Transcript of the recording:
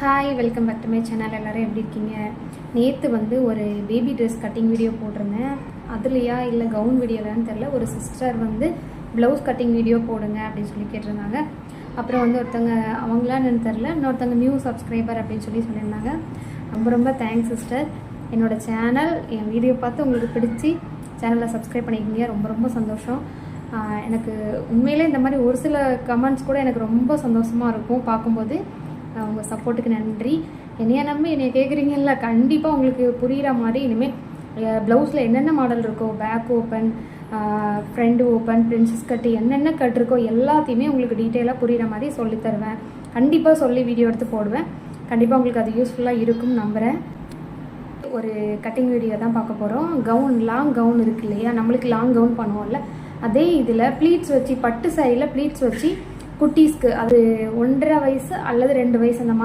Hi welcome back to my channel. எல்லோரும் எப்படி இருக்கீங்க? நேற்று வந்து ஒரு பேபி ட்ரெஸ் கட்டிங் வீடியோ போட்டிருந்தேன். அதுலையா இல்லை கவுன் வீடியோலான்னு தெரில. ஒரு சிஸ்டர் வந்து ப்ளவுஸ் கட்டிங் வீடியோ போடுங்க அப்படின்னு சொல்லி கேட்டிருந்தாங்க. அப்புறம் வந்து ஒருத்தவங்க அவங்களான்னு தெரில, இன்னொருத்தவங்க நியூ சப்ஸ்கிரைபர் அப்படின்னு சொல்லியிருந்தாங்க. ரொம்ப ரொம்ப தேங்க்ஸ் சிஸ்டர். என்னோடய சேனல் என் வீடியோ பார்த்து உங்களுக்கு பிடிச்சி சேனலை சப்ஸ்கிரைப் பண்ணிக்கிங்க. ரொம்ப ரொம்ப சந்தோஷம். எனக்கு உண்மையிலே இந்த மாதிரி ஒரு சில கமெண்ட்ஸ் கூட எனக்கு ரொம்ப சந்தோஷமாக இருக்கும் பார்க்கும்போது. உங்கள் சப்போர்ட்டுக்கு நன்றி. என்னைய நம்பி என்னைய கேட்குறீங்கல்ல, கண்டிப்பாக உங்களுக்கு புரிகிற மாதிரி இனிமேல் ப்ளவுஸில் என்னென்ன மாடல் இருக்கோ, back open, front open, princess cut, என்னென்ன கட் இருக்கோ எல்லாத்தையுமே உங்களுக்கு டீட்டெயிலாக புரிகிற மாதிரி சொல்லித்தருவேன். கண்டிப்பாக சொல்லி வீடியோ எடுத்து போடுவேன். கண்டிப்பாக உங்களுக்கு அது யூஸ்ஃபுல்லாக இருக்கும்னு நம்புகிறேன். ஒரு கட்டிங் வீடியோ தான் பார்க்க போகிறோம். கவுன், லாங் கவுன் இருக்கு இல்லையா, நம்மளுக்கு லாங் கவுன் பண்ணுவோம்ல, அதே இதில் ப்ளீட்ஸ் வச்சு, பட்டு சாரியில் ப்ளீட்ஸ் வச்சு குட்டீஸ்க்கு, அது 1.5 வயசு அல்லது 2 வயசு அந்த மாதிரி